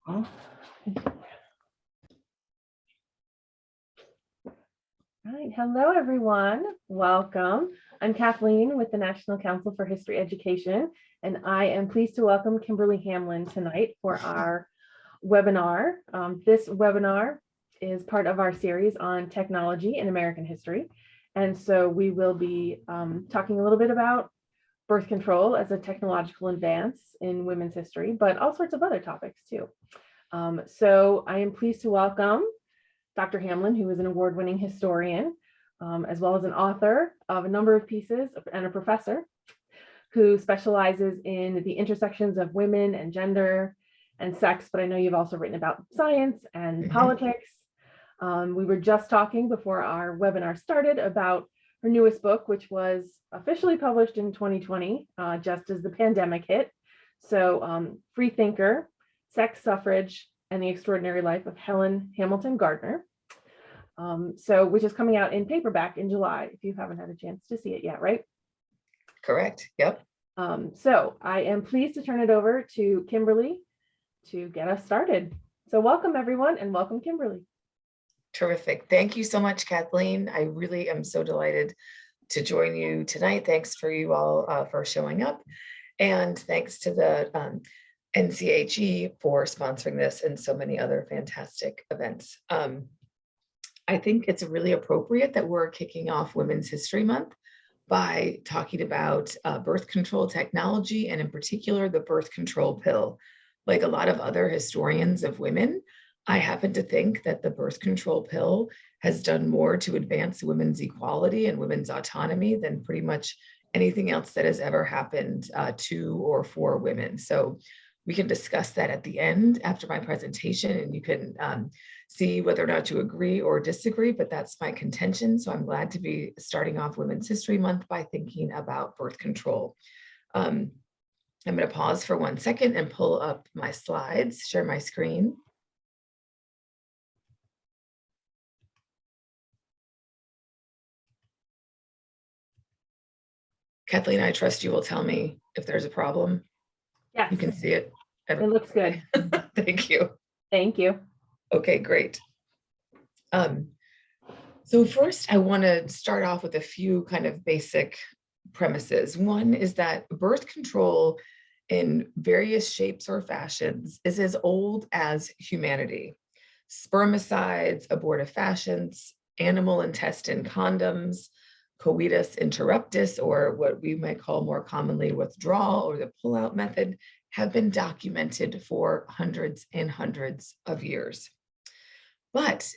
All right. Hello, everyone. Welcome. I'm Kathleen with the National Council for History Education, and I am pleased to welcome Kimberly Hamlin tonight for our webinar. This webinar is part of our series on technology in American history. And so we will be talking a little bit about birth control as a technological advance in women's history, but all sorts of other topics too. So I am pleased to welcome Dr. Hamlin, who is an award-winning historian, as well as an author of a number of pieces and a professor who specializes in the intersections of women and gender and sex, but I know you've also written about science and politics. We were just talking before our webinar started about her newest book, which was officially published in 2020, just as the pandemic hit. So Free Thinker, Sex, Suffrage, and the Extraordinary Life of Helen Hamilton Gardner. Which is coming out in paperback in July, if you haven't had a chance to see it yet, right? Correct. Yep. So I am pleased to turn it over to Kimberly to get us started. So welcome, everyone, and welcome, Kimberly. Terrific. Thank you so much, Kathleen. I really am so delighted to join you tonight. Thanks for you all for showing up. And thanks to the NCHE for sponsoring this and so many other fantastic events. I think it's really appropriate that we're kicking off Women's History Month by talking about birth control technology, and in particular, the birth control pill. Like a lot of other historians of women, I happen to think that the birth control pill has done more to advance women's equality and women's autonomy than pretty much anything else that has ever happened to or for women. So we can discuss that at the end after my presentation, and you can see whether or not you agree or disagree, but that's my contention. So I'm glad to be starting off Women's History Month by thinking about birth control. I'm going to pause for 1 second and pull up my slides, share my screen. Kathleen, I trust you will tell me if there's a problem. Yes. You can see it. It looks good. Thank you. Thank you. Okay, great. So first, I want to start off with a few kind of basic premises. One is that birth control in various shapes or fashions is as old as humanity. Spermicides, abortifacients, animal intestine condoms, coitus interruptus, or what we might call more commonly withdrawal or the pullout method, have been documented for hundreds and hundreds of years. But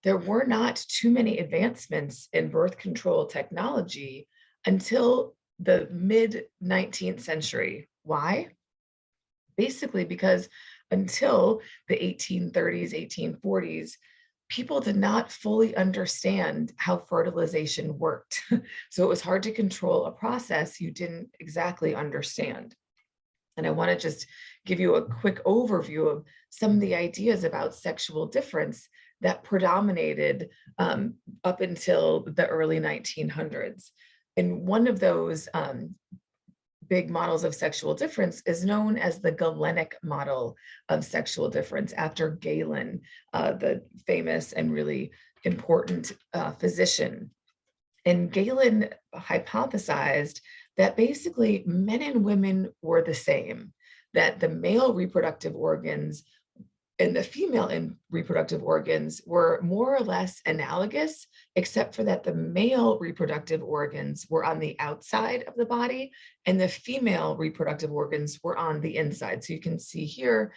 there were not too many advancements in birth control technology until the mid-19th century. Why? Basically because until the 1830s, 1840s, people did not fully understand how fertilization worked. So it was hard to control a process you didn't exactly understand. And I want to just give you a quick overview of some of the ideas about sexual difference that predominated up until the early 1900s. And one of those big models of sexual difference is known as the Gallenic Model of sexual difference, after Galen, the famous and really important physician. And Galen hypothesized that basically men and women were the same, that the male reproductive organs and the female reproductive organs were more or less analogous, except for that the male reproductive organs were on the outside of the body and the female reproductive organs were on the inside. So you can see here,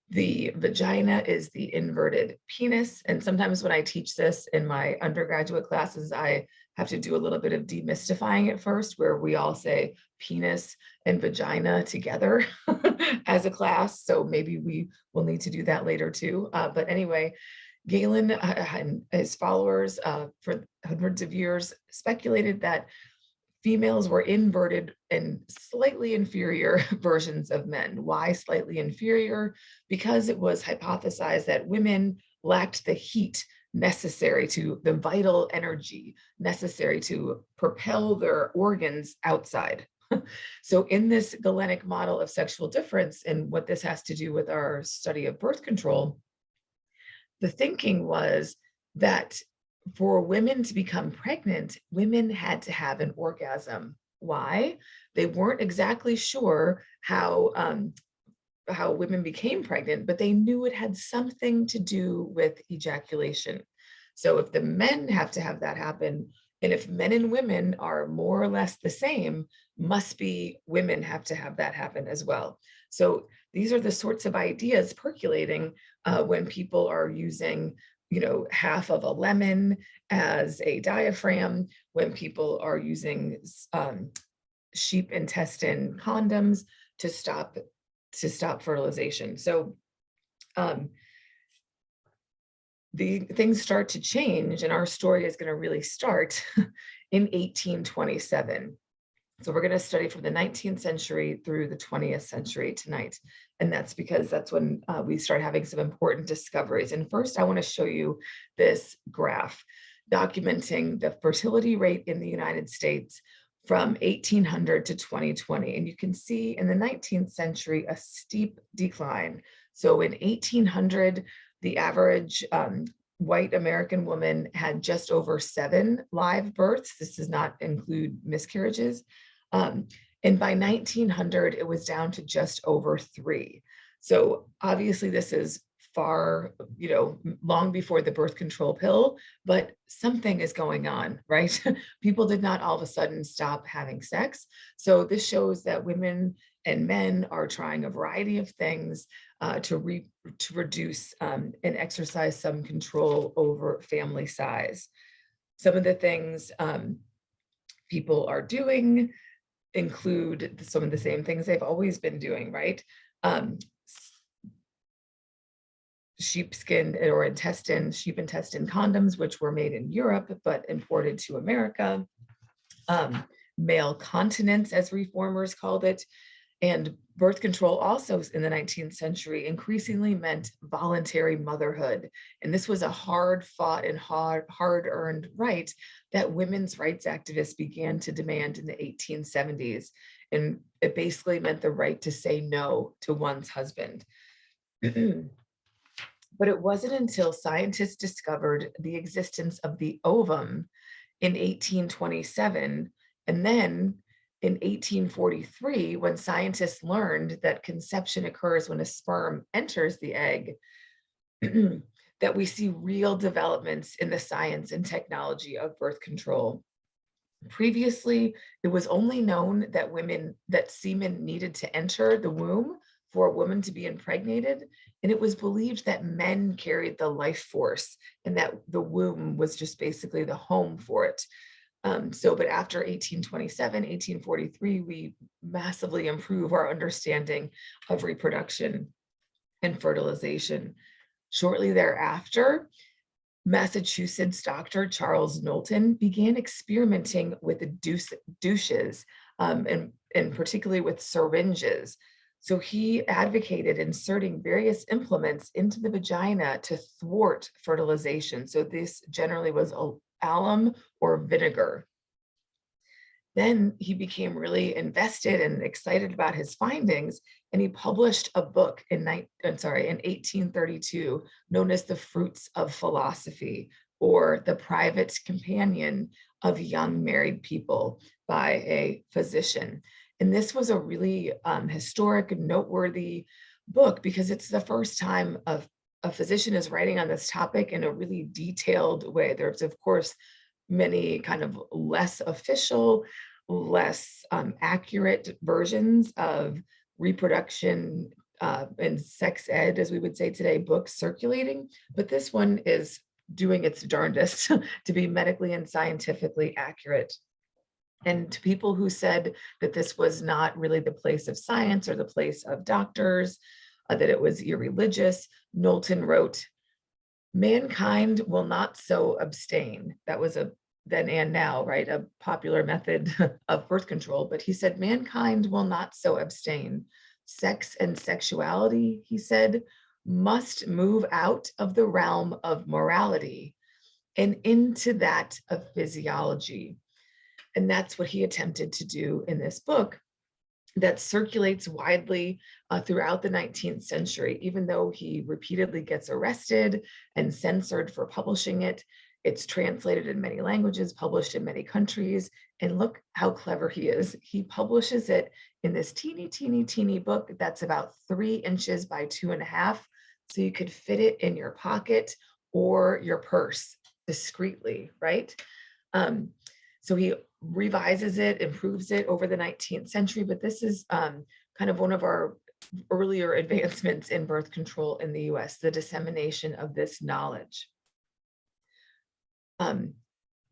the vagina is the inverted penis. And sometimes when I teach this in my undergraduate classes, I have to do a little bit of demystifying it first, where we all say penis and vagina together as a class. So maybe we will need to do that later too. But anyway, Galen and his followers for hundreds of years speculated that females were inverted and slightly inferior versions of men. Why slightly inferior? Because it was hypothesized that women lacked the heat necessary to, the vital energy necessary to propel their organs outside. So in this Gallenic model of sexual difference, and what this has to do with our study of birth control, the thinking was that for women to become pregnant, women had to have an orgasm. Why? They weren't exactly sure how women became pregnant, but they knew it had something to do with ejaculation. So if the men have to have that happen, and if men and women are more or less the same, must be women have to have that happen as well. So these are the sorts of ideas percolating when people are using, half of a lemon as a diaphragm, when people are using sheep intestine condoms to stop fertilization. So the things start to change, and our story is going to really start in 1827. So we're going to study from the 19th century through the 20th century tonight. And that's because that's when we start having some important discoveries. And first, I want to show you this graph documenting the fertility rate in the United States from 1800 to 2020. And you can see in the 19th century, a steep decline. So in 1800, the average white American woman had just over 7 live births. This does not include miscarriages. And by 1900, it was down to just over 3. So obviously this is far, long before the birth control pill, but something is going on, right? People did not all of a sudden stop having sex. So this shows that women and men are trying a variety of things to reduce and exercise some control over family size. Some of the things people are doing include some of the same things they've always been doing, right? Sheep intestine condoms, which were made in Europe, but imported to America. Male continence, as reformers called it. And birth control also in the 19th century increasingly meant voluntary motherhood. And this was a hard fought and hard-earned right that women's rights activists began to demand in the 1870s. And it basically meant the right to say no to one's husband. But it wasn't until scientists discovered the existence of the ovum in 1827, and then in 1843, when scientists learned that conception occurs when a sperm enters the egg, that we see real developments in the science and technology of birth control. Previously, it was only known that semen needed to enter the womb for a woman to be impregnated, and it was believed that men carried the life force and that the womb was just basically the home for it. But after 1827, 1843, we massively improve our understanding of reproduction and fertilization. Shortly thereafter, Massachusetts doctor Charles Knowlton began experimenting with douches, and particularly with syringes. So he advocated inserting various implements into the vagina to thwart fertilization. So this generally was alum or vinegar. Then he became really invested and excited about his findings, and he published a book in 1832 known as The Fruits of Philosophy, or The Private Companion of Young Married People by a physician. And this was a really historic and noteworthy book because it's the first time a physician is writing on this topic in a really detailed way. There's, of course, many kind of less official, less accurate versions of reproduction and sex ed, as we would say today, books circulating, but this one is doing its darndest to be medically and scientifically accurate. And to people who said that this was not really the place of science or the place of doctors, that it was irreligious, Knowlton wrote, "Mankind will not so abstain." That was a then and now, right? A popular method of birth control. But he said, "Mankind will not so abstain. Sex and sexuality," he said, "must move out of the realm of morality and into that of physiology." And that's what he attempted to do in this book. that circulates widely throughout the 19th century. Even though he repeatedly gets arrested and censored for publishing it, it's translated in many languages, published in many countries. And look how clever he is. He publishes it in this teeny, teeny, teeny book that's about 3 inches by 2.5. So you could fit it in your pocket or your purse discreetly, right? So he revises it, improves it over the 19th century, but this is kind of one of our earlier advancements in birth control in the US, the dissemination of this knowledge.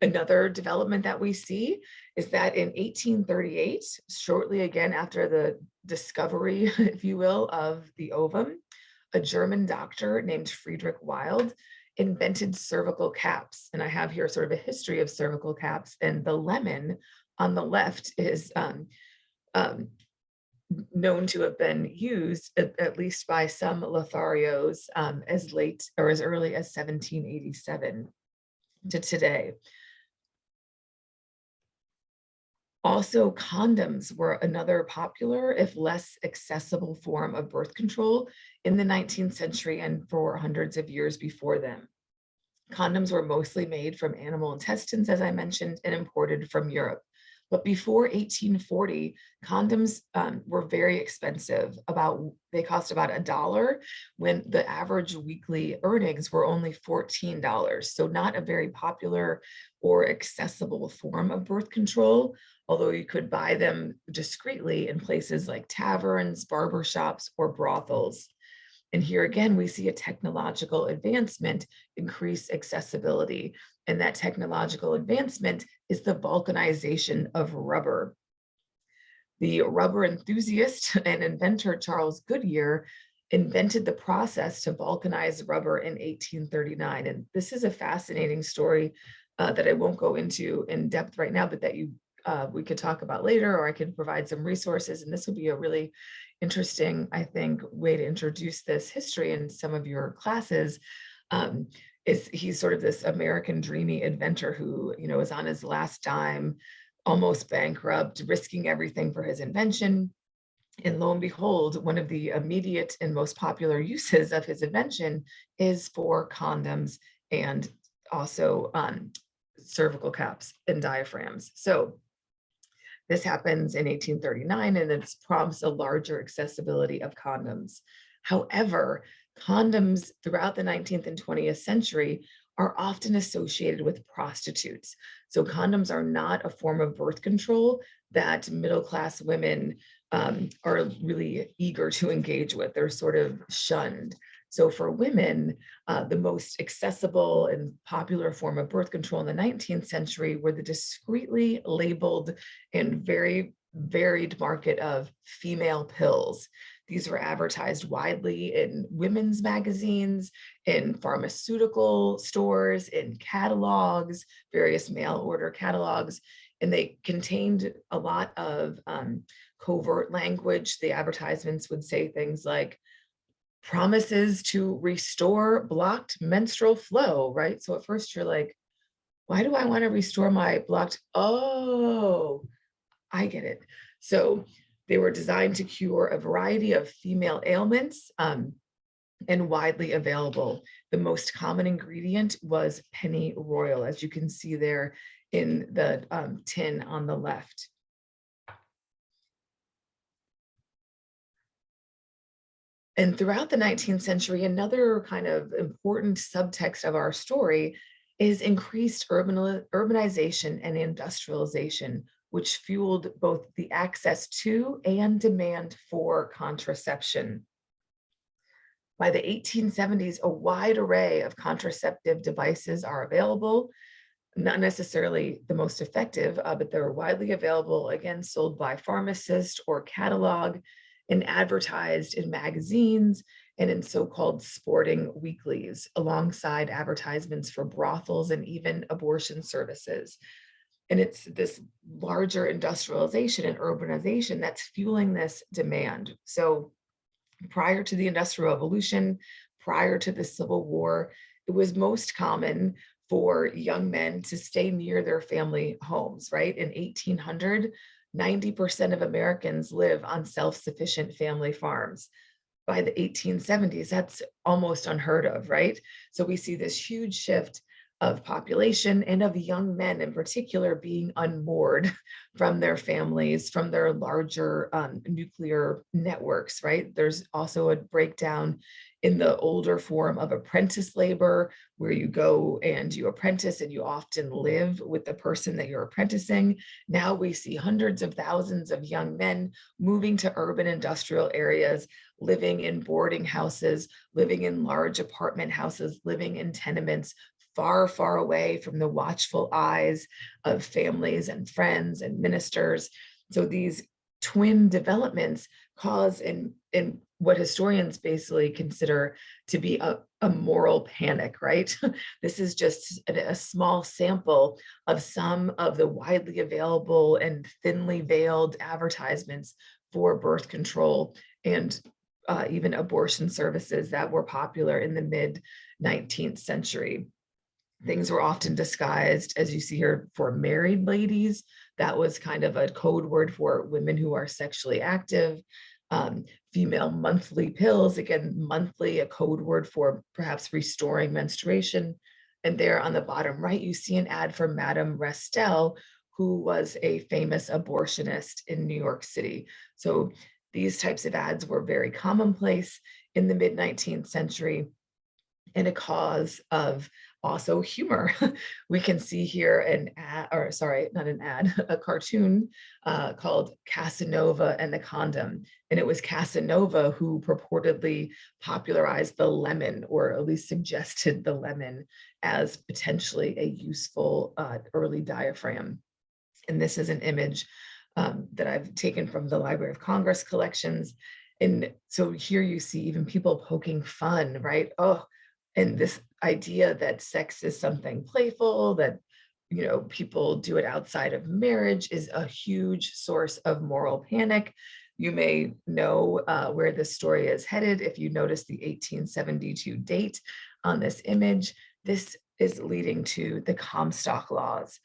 Another development that we see is that in 1838, shortly again after the discovery, if you will, of the ovum, a German doctor named Friedrich Wilde invented cervical caps. And I have here sort of a history of cervical caps, and the lemon on the left is known to have been used at least by some Lotharios as late or as early as 1787 to today. Also, condoms were another popular, if less accessible, form of birth control in the 19th century and for hundreds of years before them. Condoms were mostly made from animal intestines, as I mentioned, and imported from Europe. But before 1840, condoms were very expensive. They cost about $1 when the average weekly earnings were only $14. So not a very popular or accessible form of birth control, although you could buy them discreetly in places like taverns, barbershops, or brothels. And here again, we see a technological advancement increase accessibility. And that technological advancement is the vulcanization of rubber. The rubber enthusiast and inventor Charles Goodyear invented the process to vulcanize rubber in 1839. And this is a fascinating story that I won't go into in depth right now, but that we could talk about later, or I could provide some resources. And this would be a really interesting, I think, way to introduce this history in some of your classes. He's sort of this American dreamy inventor who, is on his last dime, almost bankrupt, risking everything for his invention. And lo and behold, one of the immediate and most popular uses of his invention is for condoms and also cervical caps and diaphragms. So this happens in 1839, and it prompts a larger accessibility of condoms. However, condoms throughout the 19th and 20th century are often associated with prostitutes. So condoms are not a form of birth control that middle-class women are really eager to engage with. They're sort of shunned. So for women, the most accessible and popular form of birth control in the 19th century were the discreetly labeled and very varied market of female pills. These were advertised widely in women's magazines, in pharmaceutical stores, in catalogs, various mail order catalogs, and they contained a lot of covert language. The advertisements would say things like, promises to restore blocked menstrual flow, right? So at first you're like, why do I want to restore my blocked? Oh, I get it. So they were designed to cure a variety of female ailments and widely available. The most common ingredient was pennyroyal, as you can see there in the tin on the left. And throughout the 19th century, another kind of important subtext of our story is increased urbanization and industrialization, which fueled both the access to and demand for contraception. By the 1870s, a wide array of contraceptive devices are available, not necessarily the most effective, but they're widely available, again, sold by pharmacists or catalog, and advertised in magazines and in so-called sporting weeklies, alongside advertisements for brothels and even abortion services. And it's this larger industrialization and urbanization that's fueling this demand. So prior to the Industrial Revolution, prior to the Civil War, it was most common for young men to stay near their family homes, right? In 1800, 90% of Americans live on self-sufficient family farms. By the 1870s, that's almost unheard of, right? So we see this huge shift of population and of young men in particular being unmoored from their families, from their larger nuclear networks, right? There's also a breakdown in the older form of apprentice labor, where you go and you apprentice and you often live with the person that you're apprenticing. Now we see hundreds of thousands of young men moving to urban industrial areas, living in boarding houses, living in large apartment houses, living in tenements, far, far away from the watchful eyes of families and friends and ministers. So these twin developments cause in what historians basically consider to be a moral panic, right? This is just a small sample of some of the widely available and thinly veiled advertisements for birth control and even abortion services that were popular in the mid-19th century. Things were often disguised, as you see here, for married ladies. That was kind of a code word for women who are sexually active. Female monthly pills, again, monthly, a code word for perhaps restoring menstruation. And there on the bottom right, you see an ad for Madame Restel, who was a famous abortionist in New York City. So these types of ads were very commonplace in the mid-19th century, and a cause of also humor. We can see here an ad, or sorry, not an ad, a cartoon called Casanova and the Condom. And it was Casanova who purportedly popularized the lemon, or at least suggested the lemon as potentially a useful early diaphragm. And this is an image that I've taken from the Library of Congress collections. And so here you see even people poking fun, right? Oh, and this idea that sex is something playful, that, you know, people do it outside of marriage, is a huge source of moral panic. You may know where this story is headed if you notice the 1872 date on this image. This is leading to the Comstock Laws.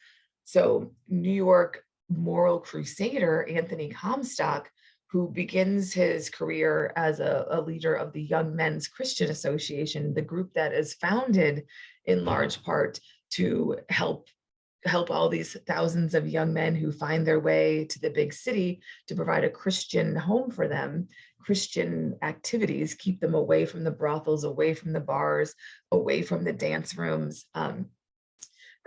So New York moral crusader Anthony Comstock, who begins his career as a leader of the Young Men's Christian Association, the group that is founded in large part to help all these thousands of young men who find their way to the big city to provide a Christian home for them, Christian activities, keep them away from the brothels, away from the bars, away from the dance rooms.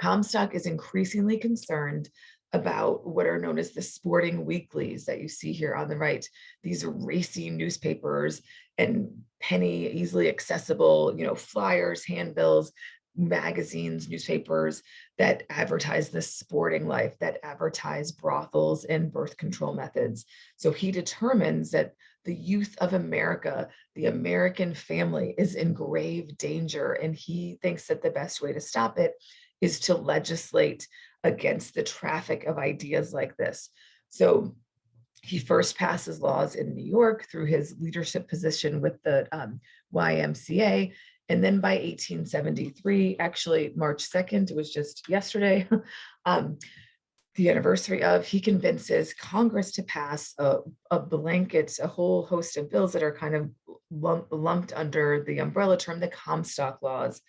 Comstock is increasingly concerned about what are known as the sporting weeklies that you see here on the right. These are racy newspapers and penny, easily accessible, you know, flyers, handbills, magazines, newspapers that advertise the sporting life, that advertise brothels and birth control methods. So he determines that the youth of America, the American family, is in grave danger, and he thinks that the best way to stop it is to legislate against the traffic of ideas like this. So he first passes laws in New York through his leadership position with the YMCA. And then by 1873, actually March 2nd, it was just yesterday, the anniversary of, he convinces Congress to pass a blanket, a whole host of bills that are kind of lumped under the umbrella term, the Comstock Laws.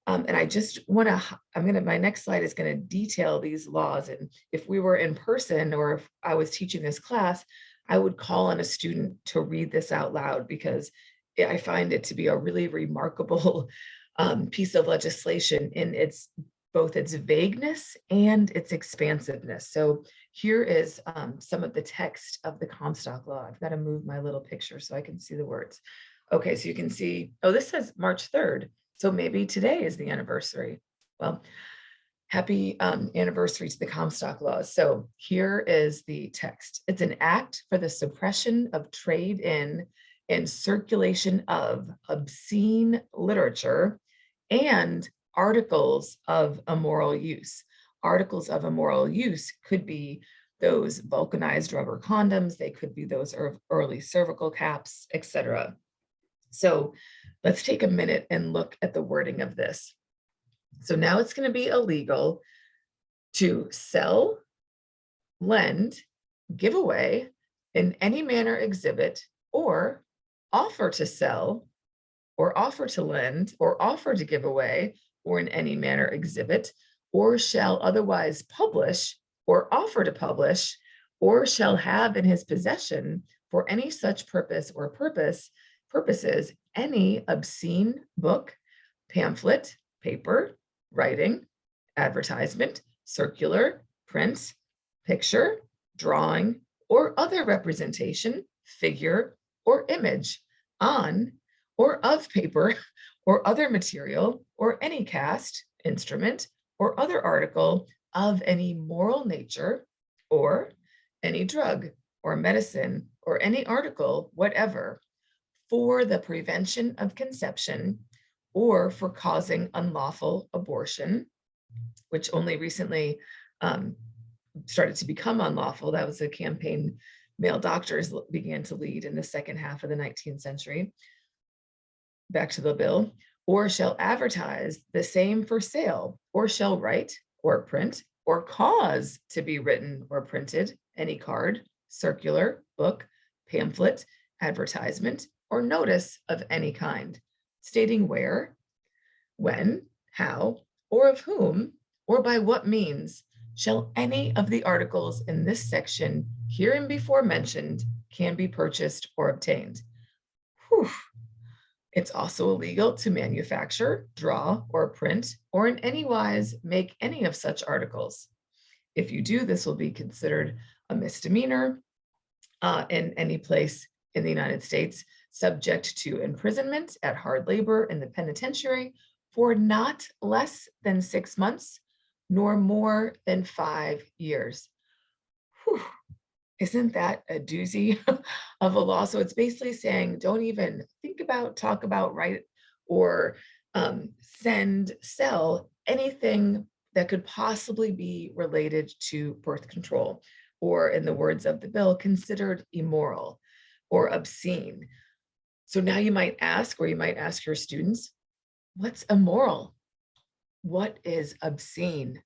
And I just want to, my next slide is going to detail these laws. And if we were in person, or if I was teaching this class, I would call on a student to read this out loud, because I find it to be a really remarkable piece of legislation in both its vagueness and its expansiveness. So here is some of the text of the Comstock Law. I've got to move my little picture so I can see the words. Okay, so you can see, oh, this says March 3rd. So maybe today is the anniversary. Well, happy anniversary to the Comstock Laws. So here is the text. It's an act for the suppression of trade in and circulation of obscene literature and articles of immoral use. Articles of immoral use could be those vulcanized rubber condoms, they could be those early cervical caps, etc. So let's take a minute and look at the wording of this. So now it's going to be illegal to sell, lend, give away, in any manner exhibit, or offer to sell, or offer to lend, or offer to give away, or in any manner exhibit, or shall otherwise publish, or offer to publish, or shall have in his possession for any such purpose or purposes any obscene book, pamphlet, paper, writing, advertisement, circular, print, picture, drawing, or other representation, figure, or image on or of paper or other material or any cast, instrument, or other article of any moral nature, or any drug or medicine or any article whatever for the prevention of conception or for causing unlawful abortion, which only recently started to become unlawful. That was a campaign male doctors began to lead in the second half of the 19th century. Back to the bill. Or shall advertise the same for sale, or shall write or print or cause to be written or printed any card, circular, book, pamphlet, advertisement, or notice of any kind, stating where, when, how, or of whom, or by what means shall any of the articles in this section hereinbefore mentioned can be purchased or obtained. Whew. It's also illegal to manufacture, draw, or print, or in any wise make any of such articles. If you do, this will be considered a misdemeanor in any place in the United States, subject to imprisonment at hard labor in the penitentiary for not less than 6 months, nor more than 5 years. Whew. Isn't that a doozy of a law? So it's basically saying, don't even think about, talk about, write, or send, sell anything that could possibly be related to birth control, or in the words of the bill, considered immoral or obscene. So now you might ask, or you might ask your students, what's immoral? What is obscene?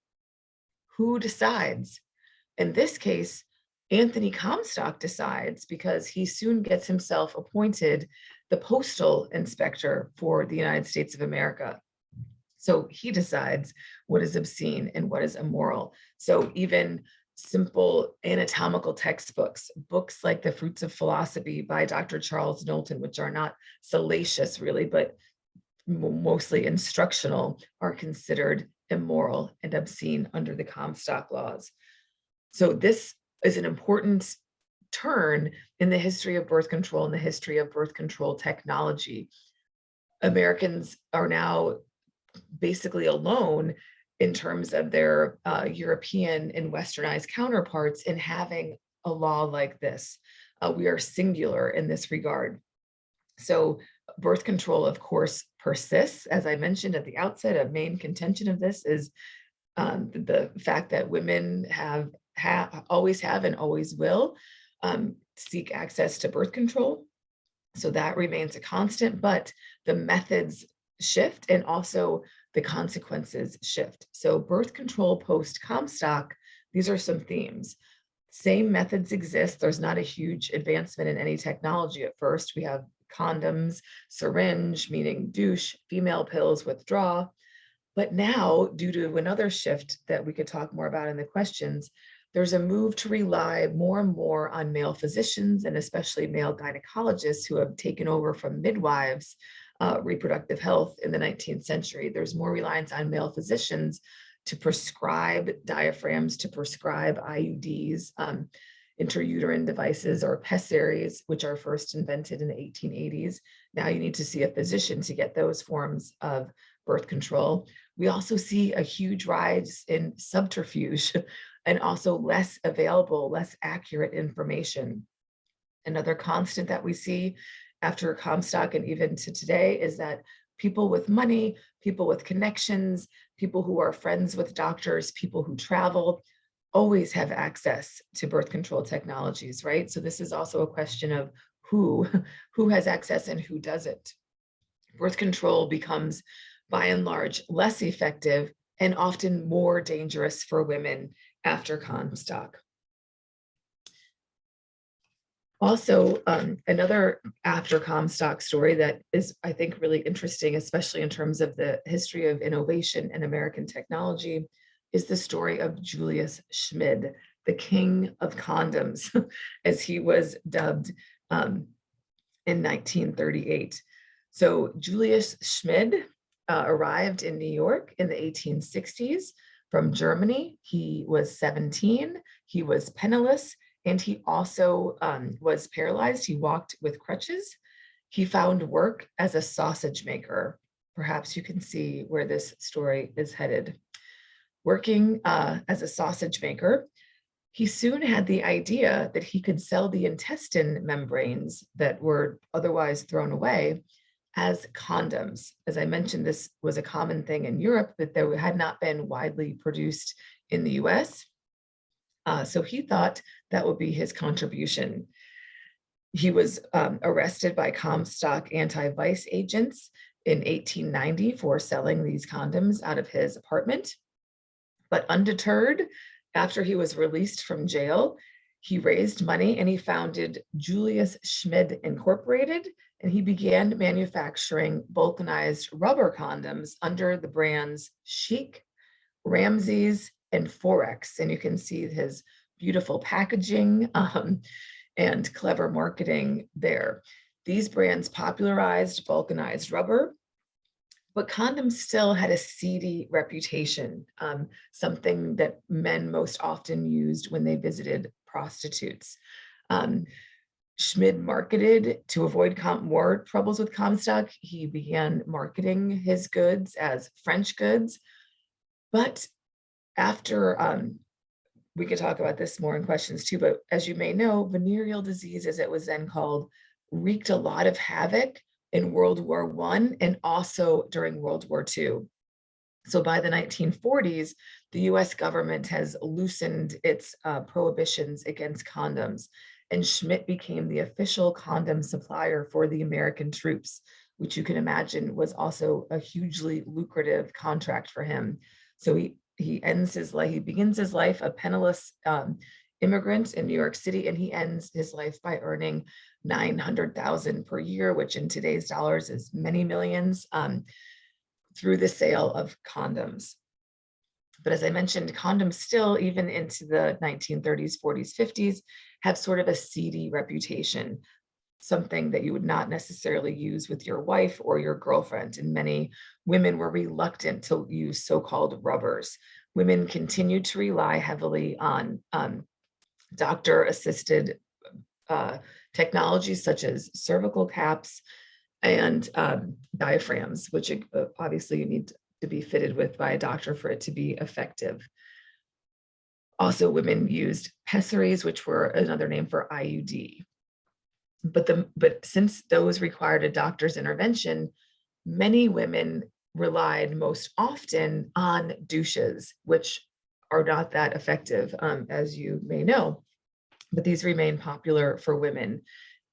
Who decides? In this case, Anthony Comstock decides, because he soon gets himself appointed the postal inspector for the United States of America. So he decides what is obscene and what is immoral. So even simple anatomical textbooks, books like The Fruits of Philosophy by Dr. Charles Knowlton, which are not salacious really, but mostly instructional, are considered immoral and obscene under the Comstock Laws. So this is an important turn in the history of birth control and the history of birth control technology. Americans are now basically alone in terms of their European and Westernized counterparts in having a law like this. We are singular in this regard. So birth control, of course, persists. As I mentioned at the outset, a main contention of this is the fact that women always have and always will seek access to birth control. So that remains a constant, but the methods shift and also the consequences shift. So birth control post-Comstock, these are some themes. Same methods exist. There's not a huge advancement in any technology at first. We have condoms, syringe, meaning douche, female pills, withdraw. But now, due to another shift that we could talk more about in the questions, there's a move to rely more and more on male physicians, and especially male gynecologists who have taken over from midwives, reproductive health in the 19th century. There's more reliance on male physicians to prescribe diaphragms, to prescribe IUDs, intrauterine devices, or pessaries, which are first invented in the 1880s. Now you need to see a physician to get those forms of birth control. We also see a huge rise in subterfuge and also less available, less accurate information. Another constant that we see after Comstock and even to today is that people with money, people with connections, people who are friends with doctors, people who travel, always have access to birth control technologies, right? So this is also a question of who has access and who doesn't. Birth control becomes, by and large, less effective and often more dangerous for women after Comstock. Also, another after Comstock story that is, I think, really interesting, especially in terms of the history of innovation and American technology, is the story of Julius Schmidt, the king of condoms, as he was dubbed in 1938. So Julius Schmidt arrived in New York in the 1860s from Germany. He was 17, he was penniless, and he also was paralyzed. He walked with crutches. He found work as a sausage maker. Perhaps you can see where this story is headed. Working as a sausage maker, he soon had the idea that he could sell the intestine membranes that were otherwise thrown away as condoms. As I mentioned, this was a common thing in Europe, that there had not been widely produced in the US. So he thought that would be his contribution. He was arrested by Comstock anti-vice agents in 1890 for selling these condoms out of his apartment. But undeterred, after he was released from jail, he raised money and he founded Julius Schmidt Incorporated, and he began manufacturing vulcanized rubber condoms under the brands Chic, Ramses, and Forex. And you can see his beautiful packaging and clever marketing there. These brands popularized vulcanized rubber, but condoms still had a seedy reputation, something that men most often used when they visited prostitutes. Schmidt marketed to avoid more troubles with Comstock. He began marketing his goods as French goods. But after, we could talk about this more in questions too, but as you may know, venereal disease, as it was then called, wreaked a lot of havoc in World War I and also during World War II. So by the 1940s, the US government has loosened its prohibitions against condoms, and Schmidt became the official condom supplier for the American troops, which you can imagine was also a hugely lucrative contract for him. So he begins his life a penniless immigrant in New York City, and he ends his life by earning $900,000 per year, which in today's dollars is many millions, through the sale of condoms. But as I mentioned, condoms still, even into the 1930s, 40s, 50s, have sort of a seedy reputation, something that you would not necessarily use with your wife or your girlfriend. And many women were reluctant to use so-called rubbers. Women continued to rely heavily on doctor-assisted technologies such as cervical caps and diaphragms, which obviously you need to be fitted with by a doctor for it to be effective. Also, women used pessaries, which were another name for IUD. But since those required a doctor's intervention, many women relied most often on douches, which are not that effective, as you may know. But these remain popular for women.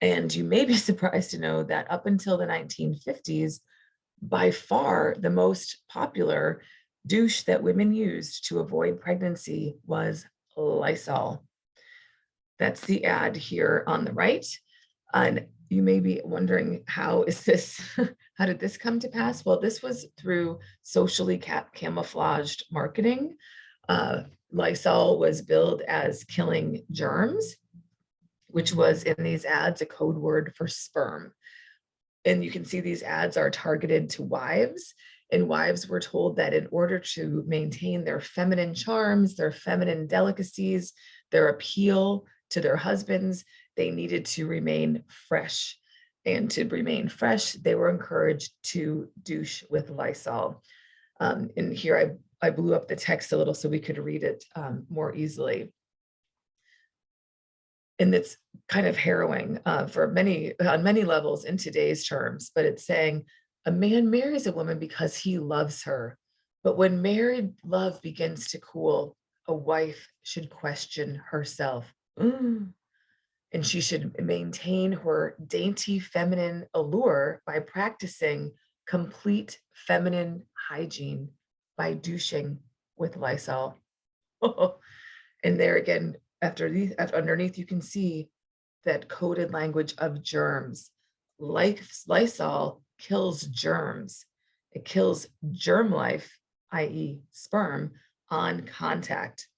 And you may be surprised to know that up until the 1950s, by far the most popular douche that women used to avoid pregnancy was Lysol. That's the ad here on the right. And you may be wondering, how did this come to pass? Well, this was through socially camouflaged marketing. Lysol was billed as killing germs, which was in these ads a code word for sperm. And you can see these ads are targeted to wives, and wives were told that in order to maintain their feminine charms, their feminine delicacies, their appeal to their husbands, they needed to remain fresh. And to remain fresh, they were encouraged to douche with Lysol. And here I blew up the text a little so we could read it more easily. And it's kind of harrowing on many levels in today's terms, but it's saying a man marries a woman because he loves her. But when married love begins to cool, a wife should question herself. And she should maintain her dainty feminine allure by practicing complete feminine hygiene by douching with Lysol. And there again, underneath you can see that coded language of germs. Lysol kills germs. It kills germ life, i.e. sperm, on contact.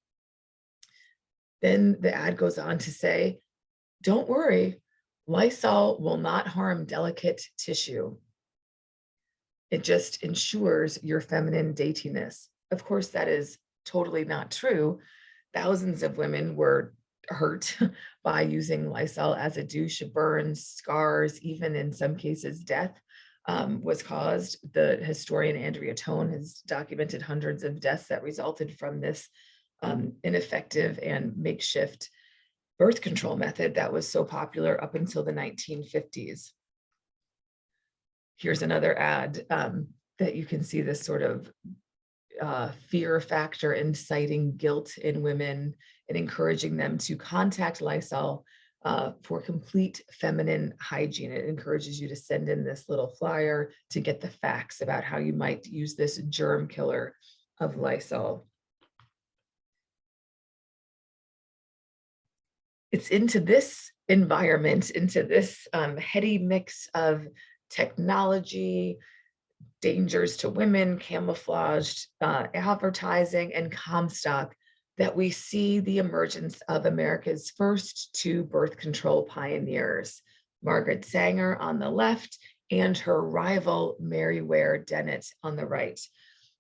Then the ad goes on to say, don't worry, Lysol will not harm delicate tissue. It just ensures your feminine daintiness. Of course, that is totally not true. Thousands of women were hurt by using Lysol as a douche. Burns, scars, even in some cases death was caused. The historian Andrea Tone has documented hundreds of deaths that resulted from this ineffective and makeshift birth control method that was so popular up until the 1950s. Here's another ad that you can see this sort of fear factor inciting guilt in women and encouraging them to contact Lysol for complete feminine hygiene. It encourages you to send in this little flyer to get the facts about how you might use this germ killer of Lysol. It's into this environment, into this heady mix of technology, dangers to women, camouflaged advertising, and Comstock, that we see the emergence of America's first two birth control pioneers, Margaret Sanger on the left and her rival Mary Ware Dennett on the right.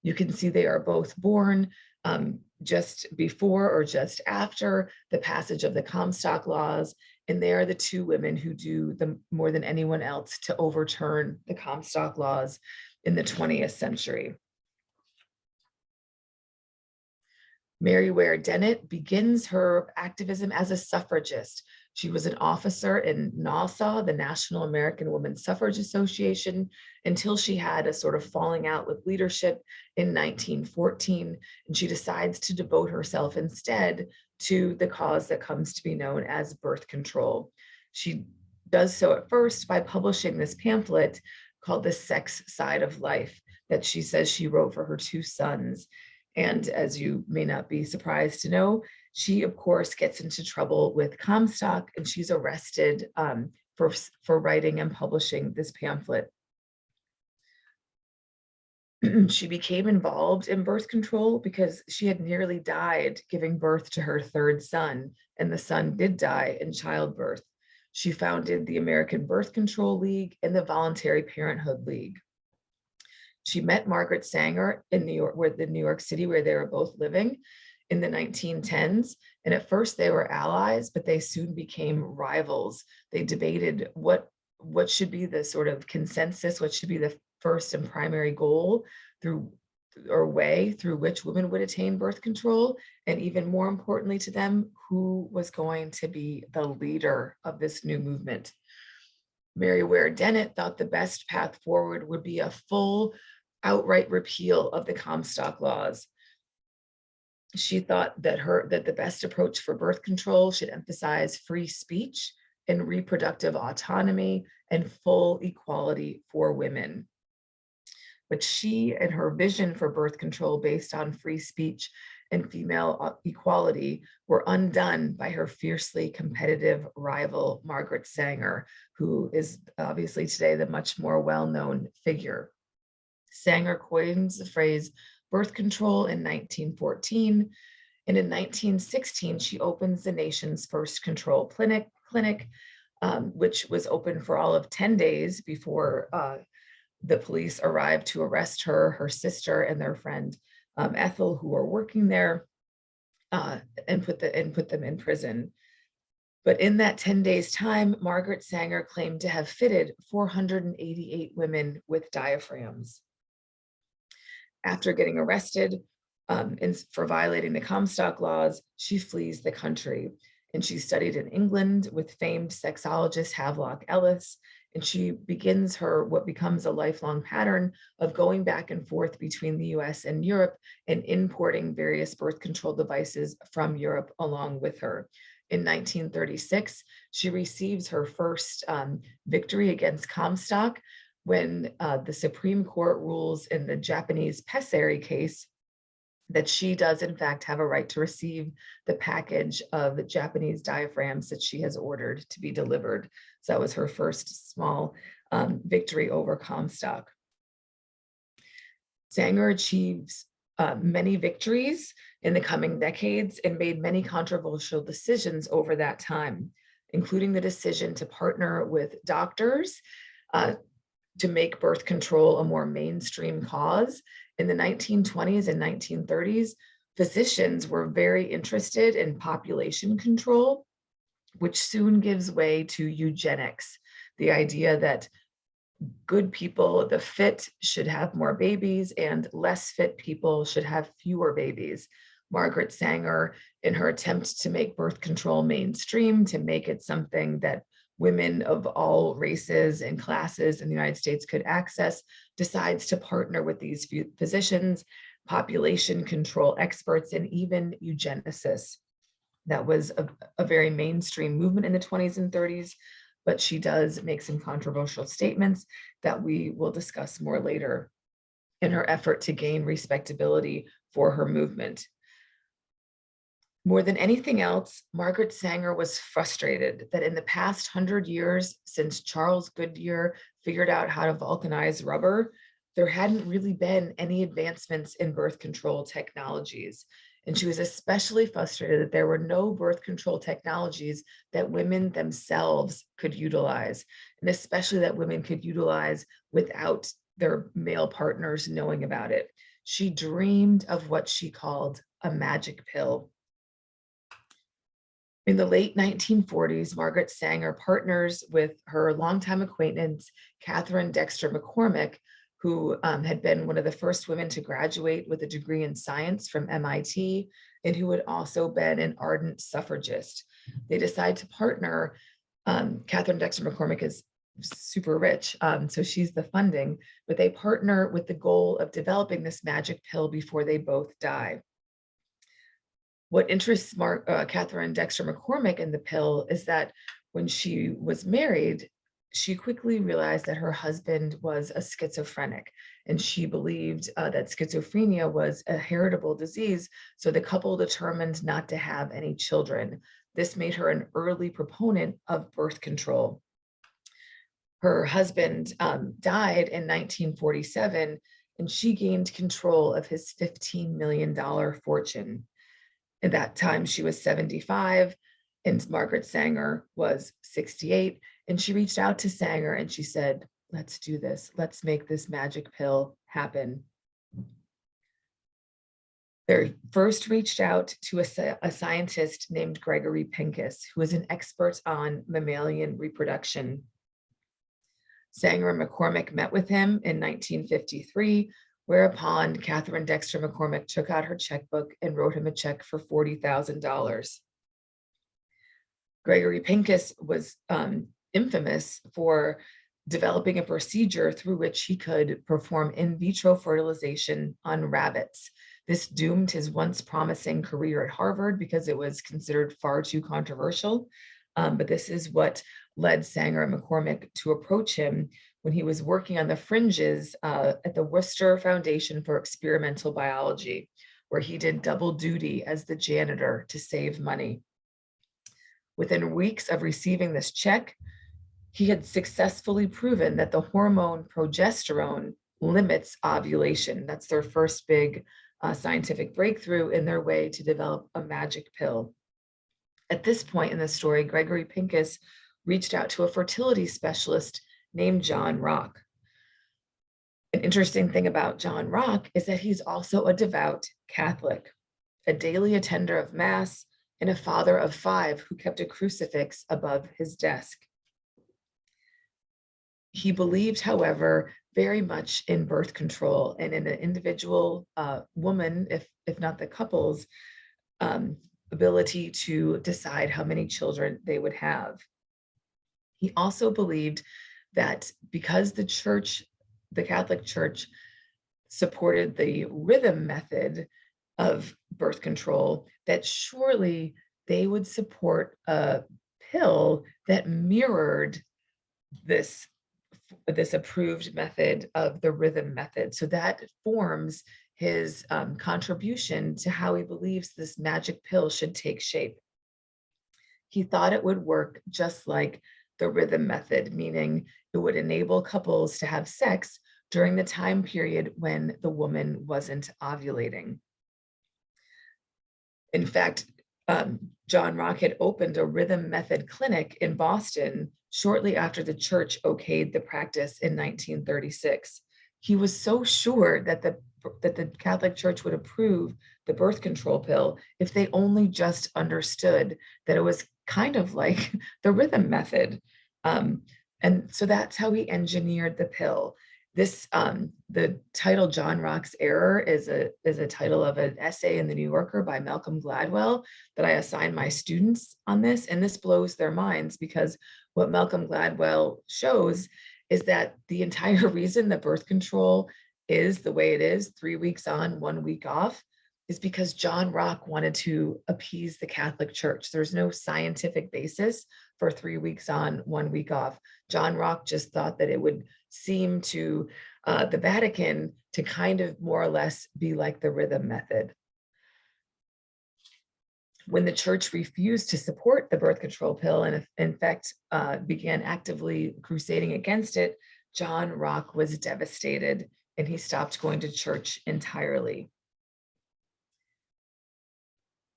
You can see they are both born just before or just after the passage of the Comstock Laws, and they are the two women who do more than anyone else to overturn the Comstock Laws in the 20th century. Mary Ware Dennett begins her activism as a suffragist. She was an officer in NAWSA, the National American Women's Suffrage Association, until she had a sort of falling out with leadership in 1914, and she decides to devote herself instead to the cause that comes to be known as birth control. She does so at first by publishing this pamphlet called The Sex Side of Life that she says she wrote for her two sons. And as you may not be surprised to know, she, of course, gets into trouble with Comstock, and she's arrested for writing and publishing this pamphlet. She became involved in birth control because she had nearly died giving birth to her third son, and the son did die in childbirth. She founded the American Birth Control League and the Voluntary Parenthood League. She met Margaret Sanger in New York City, where they were both living in the 1910s. And at first they were allies, but they soon became rivals. They debated what should be the sort of consensus, what should be the first and primary goal way through which women would attain birth control. And even more importantly to them, who was going to be the leader of this new movement. Mary Ware Dennett thought the best path forward would be a full outright repeal of the Comstock Laws. She thought that the best approach for birth control should emphasize free speech and reproductive autonomy and full equality for women. But she and her vision for birth control based on free speech and female equality were undone by her fiercely competitive rival, Margaret Sanger, who is obviously today the much more well-known figure. Sanger coins the phrase birth control in 1914, and in 1916, she opens the nation's first control clinic, which was open for all of 10 days before the police arrived to arrest her, her sister, and their friend Ethel, who were working there, and put them in prison. But in that 10 days time, Margaret Sanger claimed to have fitted 488 women with diaphragms. After getting arrested for violating the Comstock Laws, she flees the country, and she studied in England with famed sexologist Havelock Ellis, and she begins what becomes a lifelong pattern of going back and forth between the US and Europe and importing various birth control devices from Europe along with her. In 1936, she receives her first victory against Comstock when the Supreme Court rules in the Japanese pessary case that she does in fact have a right to receive the package of Japanese diaphragms that she has ordered to be delivered. So that was her first small victory over Comstock. Sanger achieves many victories in the coming decades and made many controversial decisions over that time, including the decision to partner with doctors to make birth control a more mainstream cause. In the 1920s and 1930s, physicians were very interested in population control, which soon gives way to eugenics, the idea that good people, the fit, should have more babies and less fit people should have fewer babies. Margaret Sanger, in her attempt to make birth control mainstream, to make it something that women of all races and classes in the United States could access, decides to partner with these physicians, population control experts, and even eugenicists. That was a very mainstream movement in the 20s and 30s, but she does make some controversial statements that we will discuss more later in her effort to gain respectability for her movement. More than anything else, Margaret Sanger was frustrated that in the past 100 years since Charles Goodyear figured out how to vulcanize rubber, there hadn't really been any advancements in birth control technologies. And she was especially frustrated that there were no birth control technologies that women themselves could utilize, and especially that women could utilize without their male partners knowing about it. She dreamed of what she called a magic pill. In the late 1940s, Margaret Sanger partners with her longtime acquaintance, Catherine Dexter McCormick, who had been one of the first women to graduate with a degree in science from MIT, and who had also been an ardent suffragist. They decide to partner. Catherine Dexter McCormick is super rich, so she's the funding, but they partner with the goal of developing this magic pill before they both die. What interests Catherine Dexter McCormick in the pill is that when she was married, she quickly realized that her husband was a schizophrenic, and she believed that schizophrenia was a heritable disease, so the couple determined not to have any children. This made her an early proponent of birth control. Her husband died in 1947, and she gained control of his $15 million fortune. At that time, she was 75, and Margaret Sanger was 68. And she reached out to Sanger and she said, let's do this. Let's make this magic pill happen. They first reached out to a scientist named Gregory Pinkus, who was an expert on mammalian reproduction. Sanger and McCormick met with him in 1953, whereupon Catherine Dexter McCormick took out her checkbook and wrote him a check for $40,000. Gregory Pinkus was infamous for developing a procedure through which he could perform in vitro fertilization on rabbits. This doomed his once promising career at Harvard because it was considered far too controversial. But this is what led Sanger and McCormick to approach him when he was working on the fringes at the Worcester Foundation for Experimental Biology, where he did double duty as the janitor to save money. Within weeks of receiving this check, he had successfully proven that the hormone progesterone limits ovulation. That's their first big scientific breakthrough in their way to develop a magic pill. At this point in the story, Gregory Pinkus reached out to a fertility specialist named John Rock. An interesting thing about John Rock is that he's also a devout Catholic, a daily attender of Mass, and a father of 5 who kept a crucifix above his desk. He believed, however, very much in birth control and in an individual woman, if not the couple's, ability to decide how many children they would have. He also believed that because the church, the Catholic Church, supported the rhythm method of birth control, that surely they would support a pill that mirrored this approved method of the rhythm method. So that forms his contribution to how he believes this magic pill should take shape. He thought it would work just like the rhythm method, meaning it would enable couples to have sex during the time period when the woman wasn't ovulating. In fact, John Rock had opened a rhythm method clinic in Boston shortly after the church okayed the practice in 1936. He was so sure that the Catholic Church would approve the birth control pill if they only just understood that it was kind of like the rhythm method. And so that's how he engineered the pill. This, the title John Rock's Error is a title of an essay in the New Yorker by Malcolm Gladwell that I assign my students on this. And this blows their minds because what Malcolm Gladwell shows is that the entire reason that birth control is the way it is, 3 weeks on, 1 week off, is because John Rock wanted to appease the Catholic Church. There's no scientific basis for 3 weeks on, 1 week off. John Rock just thought that it would seem to the Vatican to kind of more or less be like the rhythm method. When the church refused to support the birth control pill and in fact began actively crusading against it, John Rock was devastated and he stopped going to church entirely.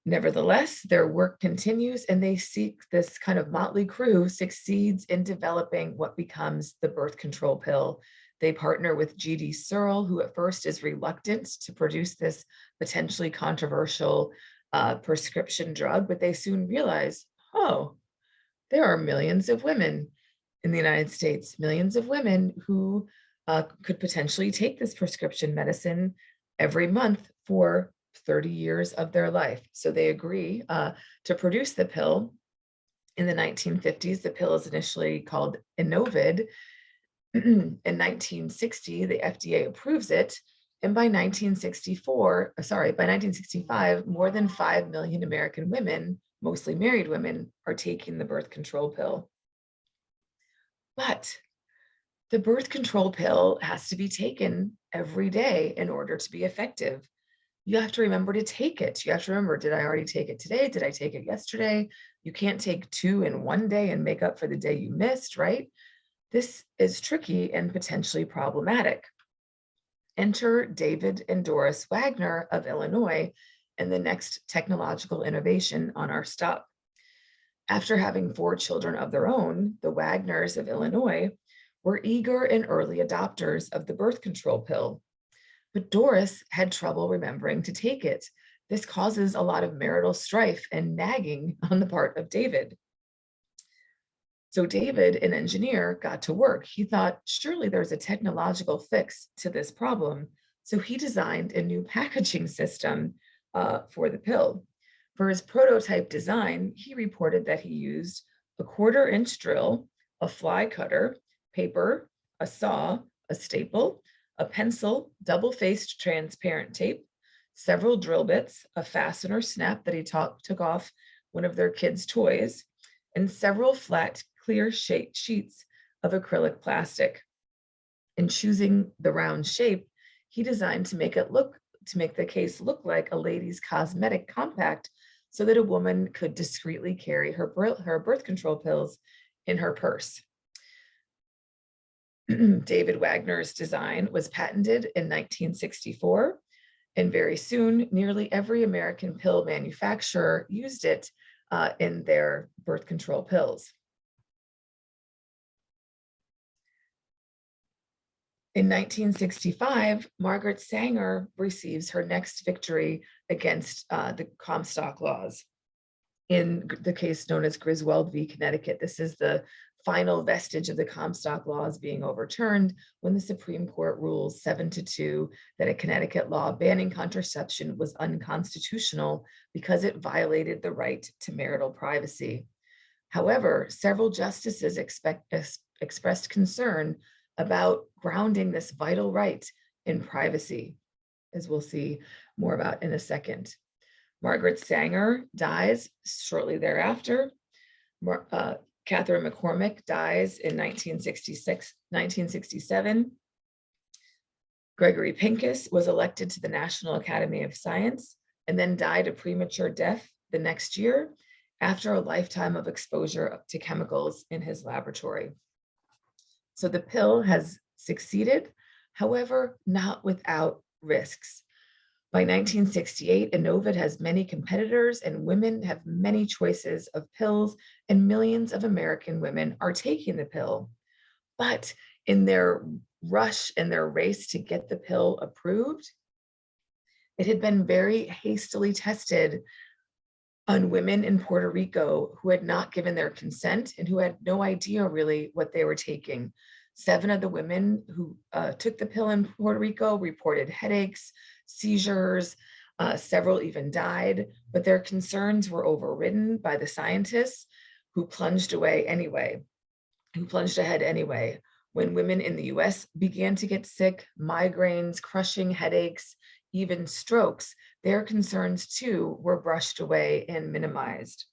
Nevertheless, their work continues and they seek, this kind of motley crew succeeds in developing what becomes the birth control pill. They partner with G.D. Searle, who at first is reluctant to produce this potentially controversial prescription drug, but they soon realize, oh, there are millions of women in the United States, millions of women who could potentially take this prescription medicine every month for 30 years of their life. So they agree to produce the pill. In the 1950s, the pill is initially called Inovid. In 1960, the FDA approves it. And by 1965, more than 5 million American women, mostly married women, are taking the birth control pill. But the birth control pill has to be taken every day in order to be effective. You have to remember to take it. You have to remember, did I already take it today? Did I take it yesterday? You can't take 2 in one day and make up for the day you missed, right? This is tricky and potentially problematic. Enter David and Doris Wagner of Illinois and the next technological innovation on our stop. After having 4 children of their own, the Wagners of Illinois were eager and early adopters of the birth control pill. But Doris had trouble remembering to take it. This causes a lot of marital strife and nagging on the part of David. So David, an engineer, got to work. He thought, surely there's a technological fix to this problem. So he designed a new packaging system for the pill. For his prototype design, he reported that he used a 1/4-inch drill, a fly cutter, paper, a saw, a staple, a pencil, double-faced transparent tape, several drill bits, a fastener snap that he took off one of their kids' toys, and several flat, clear sheets of acrylic plastic. In choosing the round shape, he designed to make the case look like a lady's cosmetic compact so that a woman could discreetly carry her birth control pills in her purse. David Wagner's design was patented in 1964, and very soon, nearly every American pill manufacturer used it in their birth control pills. In 1965, Margaret Sanger receives her next victory against the Comstock Laws in the case known as Griswold v. Connecticut. This is the final vestige of the Comstock Laws being overturned when the Supreme Court rules 7-2 that a Connecticut law banning contraception was unconstitutional because it violated the right to marital privacy. However, several justices expressed concern about grounding this vital right in privacy, as we'll see more about in a second. Margaret Sanger dies shortly thereafter. Catherine McCormick dies in 1967. Gregory Pinkus was elected to the National Academy of Science and then died a premature death the next year after a lifetime of exposure to chemicals in his laboratory. So the pill has succeeded, however, not without risks. By 1968, Innovid has many competitors and women have many choices of pills, and millions of American women are taking the pill. But in their rush and their race to get the pill approved, it had been very hastily tested on women in Puerto Rico who had not given their consent and who had no idea really what they were taking. 7 of the women who took the pill in Puerto Rico reported headaches, seizures, several even died, but their concerns were overridden by the scientists who plunged ahead anyway. When women in the US began to get sick, migraines, crushing headaches, even strokes, their concerns too were brushed away and minimized.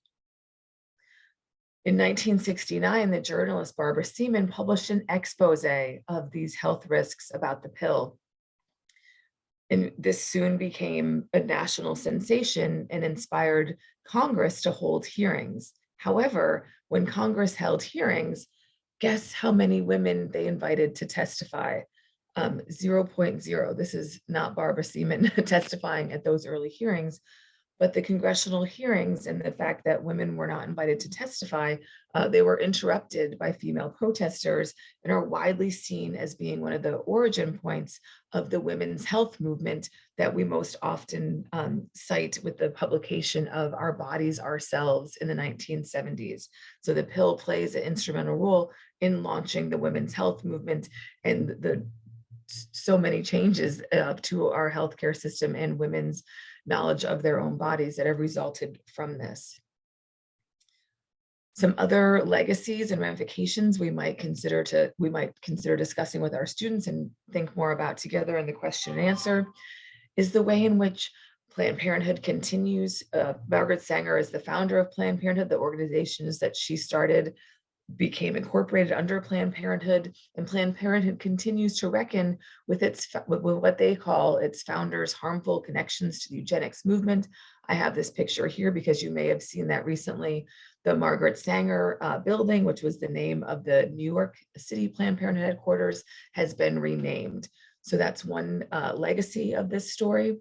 In 1969, the journalist Barbara Seaman published an expose of these health risks about the pill. And this soon became a national sensation and inspired Congress to hold hearings. However, when Congress held hearings, guess how many women they invited to testify? 0.0. This is not Barbara Seaman testifying at those early hearings, but the congressional hearings and the fact that women were not invited to testify, they were interrupted by female protesters and are widely seen as being one of the origin points of the women's health movement that we most often cite with the publication of Our Bodies, Ourselves in the 1970s. So the pill plays an instrumental role in launching the women's health movement and the so many changes to our healthcare system and women's knowledge of their own bodies that have resulted from this. Some other legacies and ramifications we might consider discussing with our students and think more about together in the question and answer is the way in which Planned Parenthood continues. Margaret Sanger is the founder of Planned Parenthood. The organizations that she started became incorporated under Planned Parenthood, and Planned Parenthood continues to reckon with what they call its founders' harmful connections to the eugenics movement. I have this picture here because you may have seen that recently. The Margaret Sanger building, which was the name of the New York City Planned Parenthood headquarters, has been renamed. So that's one legacy of this story.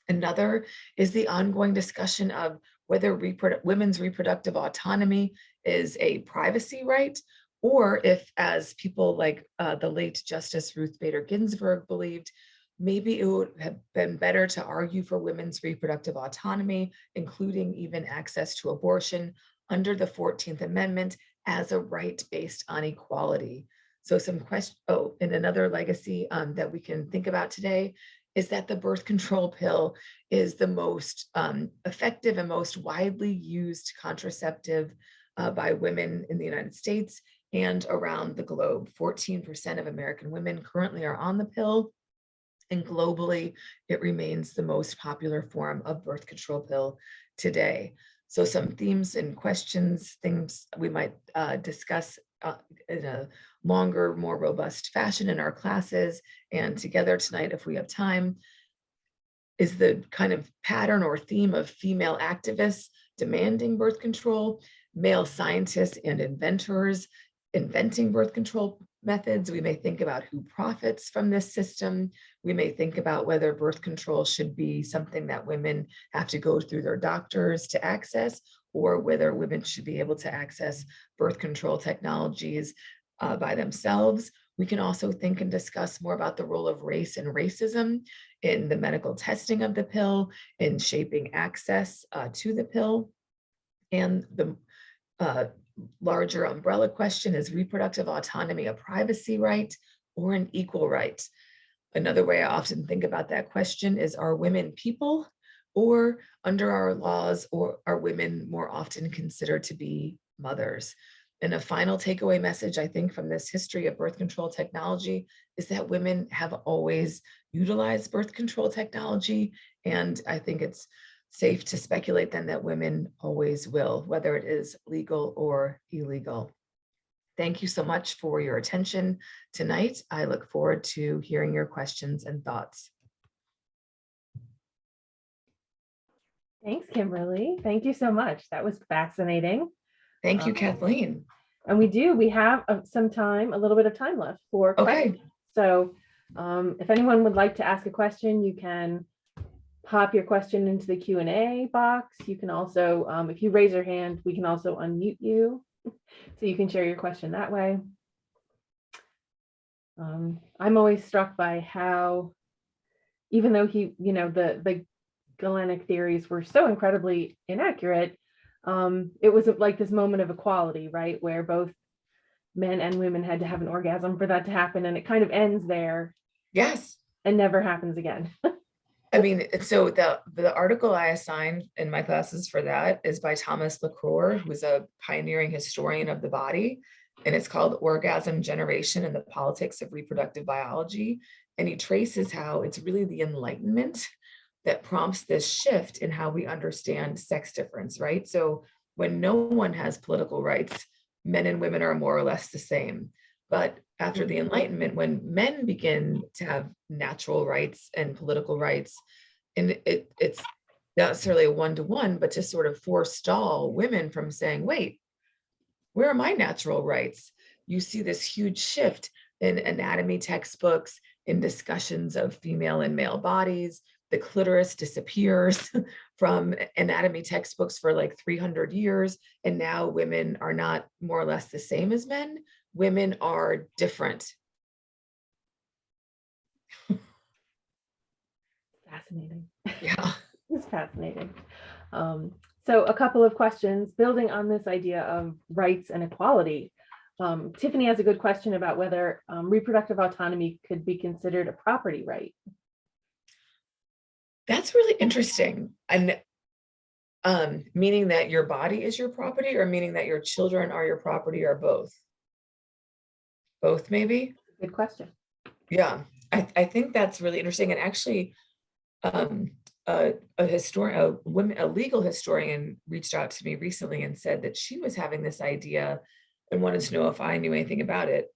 Another is the ongoing discussion of whether women's reproductive autonomy is a privacy right, or if, as people like the late Justice Ruth Bader Ginsburg believed, maybe it would have been better to argue for women's reproductive autonomy, including even access to abortion under the 14th Amendment as a right based on equality. So and another legacy that we can think about today is that the birth control pill is the most effective and most widely used contraceptive by women in the United States and around the globe. 14% of American women currently are on the pill, and globally, it remains the most popular form of birth control pill today. So some themes and questions, things we might discuss in a longer, more robust fashion in our classes and together tonight, if we have time, is the kind of pattern or theme of female activists demanding birth control, male scientists and inventors inventing birth control methods. We may think about who profits from this system. We may think about whether birth control should be something that women have to go through their doctors to access, or whether women should be able to access birth control technologies by themselves. We can also think and discuss more about the role of race and racism in the medical testing of the pill, in shaping access to the pill. And the larger umbrella question is reproductive autonomy a privacy right or an equal right? Another way I often think about that question is, are women people, or under our laws, or are women more often considered to be mothers? And a final takeaway message, I think, from this history of birth control technology is that women have always utilized birth control technology. And I think it's safe to speculate then that women always will, whether it is legal or illegal. Thank you so much for your attention tonight. I look forward to hearing your questions and thoughts. Thanks, Kimberly. Thank you so much. That was fascinating. Thank you, Kathleen. And we have some time, a little bit of time left for questions. So if anyone would like to ask a question, you can pop your question into the Q&A box. You can also, if you raise your hand, we can also unmute you so you can share your question that way. I'm always struck by how, even though the Gallenic theories were so incredibly inaccurate, it was like this moment of equality, right? Where both men and women had to have an orgasm for that to happen. And it kind of ends there. Yes. And never happens again. I mean, so the article I assigned in my classes for that is by Thomas LaCroix, who's a pioneering historian of the body. And it's called Orgasm Generation and the Politics of Reproductive Biology. And he traces how it's really the Enlightenment that prompts this shift in how we understand sex difference, right? So when no one has political rights, men and women are more or less the same. But after the Enlightenment, when men begin to have natural rights and political rights, and it's not necessarily a one-to-one, but to sort of forestall women from saying, wait, where are my natural rights? You see this huge shift in anatomy textbooks, in discussions of female and male bodies. The clitoris disappears from anatomy textbooks for like 300 years. And now women are not more or less the same as men. Women are different. Fascinating. Yeah. It's fascinating. So a couple of questions building on this idea of rights and equality. Tiffany has a good question about whether reproductive autonomy could be considered a property right. That's really interesting. And meaning that your body is your property, or meaning that your children are your property, or both? Both, maybe? Good question. Yeah, I think that's really interesting. And actually, a legal historian reached out to me recently and said that she was having this idea and wanted to know if I knew anything about it,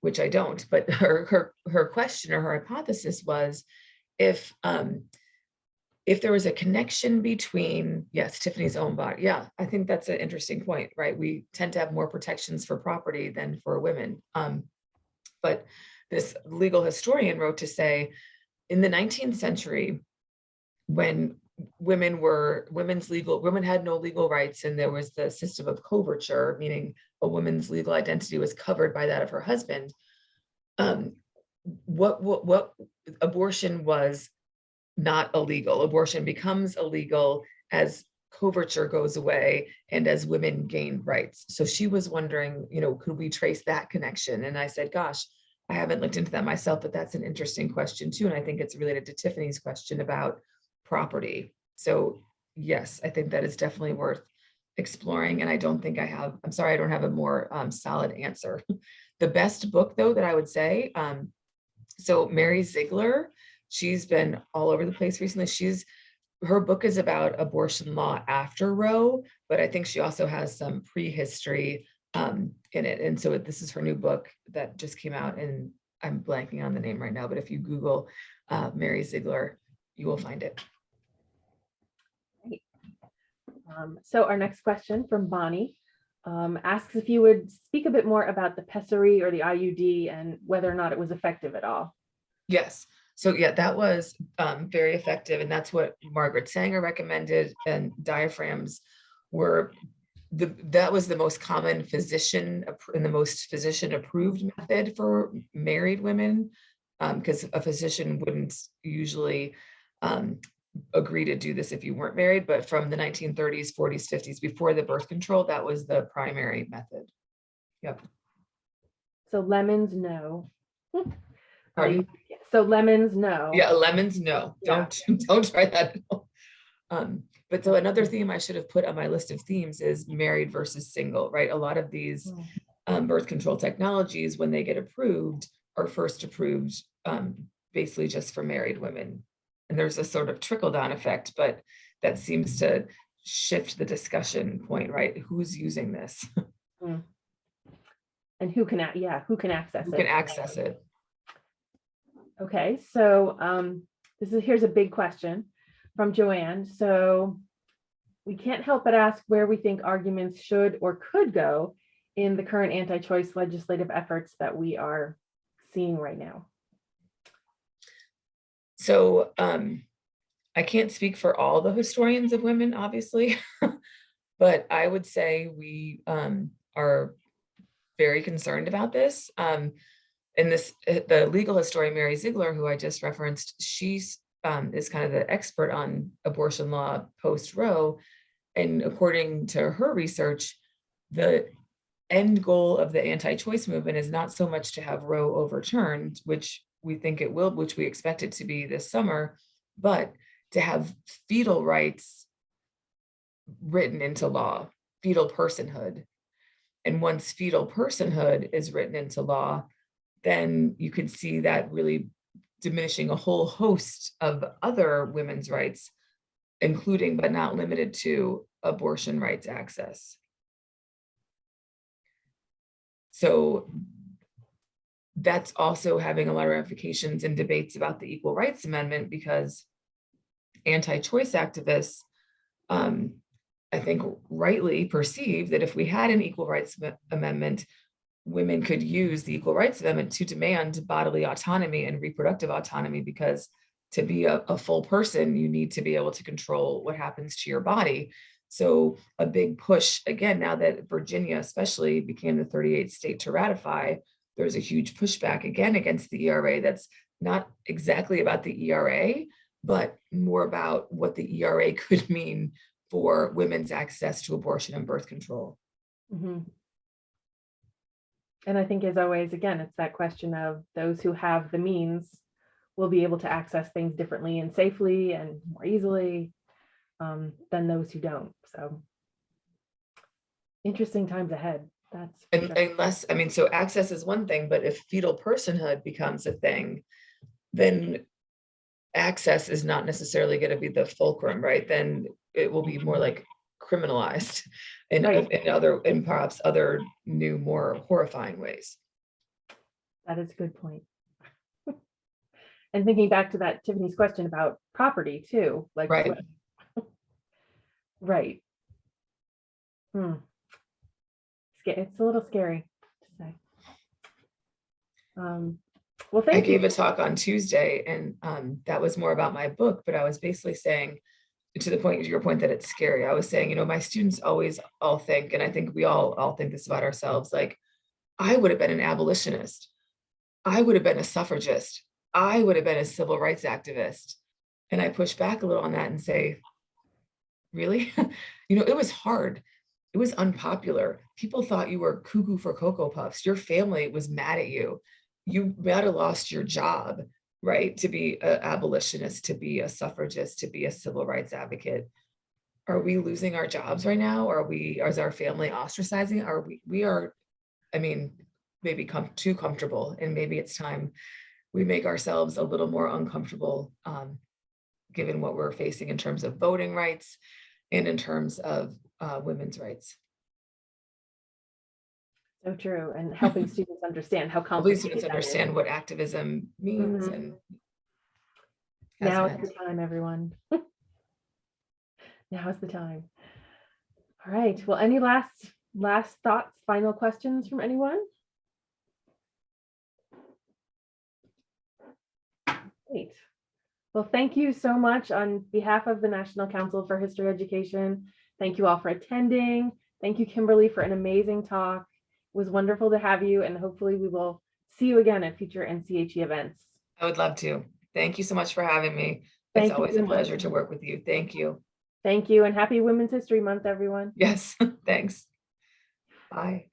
which I don't. But her question or her hypothesis was if there was a connection between, yes, Tiffany's own body. Yeah, I think that's an interesting point, right? We tend to have more protections for property than for women. But this legal historian wrote to say, in the 19th century, when women had no legal rights, and there was the system of coverture, meaning a woman's legal identity was covered by that of her husband. What abortion was not illegal. Abortion becomes illegal as coverture goes away and as women gain rights. So she was wondering, could we trace that connection? And I said, gosh, I haven't looked into that myself, but that's an interesting question too. And I think it's related to Tiffany's question about property. So yes, I think that is definitely worth exploring. And I don't think I'm sorry, I don't have a more solid answer. The best book though, that I would say, so Mary Ziegler, she's been all over the place recently. Her book is about abortion law after Roe, but I think she also has some prehistory in it. And so this is her new book that just came out, and I'm blanking on the name right now, but if you Google Mary Ziegler, you will find it. Great. So our next question from Bonnie asks if you would speak a bit more about the pessary or the IUD and whether or not it was effective at all. Yes. So yeah, that was very effective. And that's what Margaret Sanger recommended. And diaphragms that was the most common physician approved method for married women, because a physician wouldn't usually agree to do this if you weren't married. But from the 1930s, 40s, 50s, before the birth control, that was the primary method. Yep. So lemons, no. Pardon? So lemons, no. Yeah, lemons, no. Yeah. Don't try that. But so another theme I should have put on my list of themes is married versus single, right? A lot of these birth control technologies, when they get approved, are first approved basically just for married women. And there's a sort of trickle-down effect, but that seems to shift the discussion point, right? Who's using this? And who can, who can access Who it? can access it? Okay, so here's a big question from Joanne. So we can't help but ask where we think arguments should or could go in the current anti-choice legislative efforts that we are seeing right now. So I can't speak for all the historians of women, obviously, but I would say we are very concerned about this. And the legal historian, Mary Ziegler, who I just referenced, she's is kind of the expert on abortion law post-Roe. And according to her research, the end goal of the anti-choice movement is not so much to have Roe overturned, which we think it will, which we expect it to be this summer, but to have fetal rights written into law, fetal personhood. And once fetal personhood is written into law, then you can see that really diminishing a whole host of other women's rights, including but not limited to abortion rights access. So that's also having a lot of ramifications and debates about the Equal Rights Amendment, because anti-choice activists, I think, rightly perceive that if we had an Equal Rights Amendment, women could use the Equal Rights Amendment to demand bodily autonomy and reproductive autonomy, because to be a full person, you need to be able to control what happens to your body. So a big push, again, now that Virginia especially became the 38th state to ratify, there's a huge pushback again against the ERA that's not exactly about the ERA, but more about what the ERA could mean for women's access to abortion and birth control. Mm-hmm. And I think, as always, again, it's that question of those who have the means will be able to access things differently and safely and more easily than those who don't. So interesting times ahead. That's unless, I mean, so access is one thing, but if fetal personhood becomes a thing, then access is not necessarily going to be the fulcrum, right? Then it will be more like criminalized in perhaps other new, more horrifying ways. That is a good point. And thinking back to that Tiffany's question about property too, like right. Right. It's a little scary to say. Well, thank you. I gave a talk on Tuesday, and that was more about my book, but I was basically saying, to the point, to your point, that it's scary. I was saying, my students always all think, and I think we all think this about ourselves, like, I would have been an abolitionist. I would have been a suffragist. I would have been a civil rights activist. And I push back a little on that and say, really? It was hard. It was unpopular. People thought you were cuckoo for Cocoa Puffs. Your family was mad at you. You might have lost your job, right? To be an abolitionist, to be a suffragist, to be a civil rights advocate. Are we losing our jobs right now? Is our family ostracizing? We are, I mean, maybe too comfortable, and maybe it's time we make ourselves a little more uncomfortable, given what we're facing in terms of voting rights and in terms of women's rights. So true. And helping students understand how complicated students understand what activism means. Mm-hmm. And now is the time, everyone. Now is the time. All right. Well, any last thoughts, final questions from anyone? Great. Well, thank you so much on behalf of the National Council for History Education. Thank you all for attending. Thank you, Kimberly, for an amazing talk. It was wonderful to have you, and hopefully we will see you again at future NCHE events. I would love to. Thank you so much for having me. It's always a pleasure to work with you. Thank you. Thank you, and happy Women's History Month, everyone. Yes, thanks. Bye.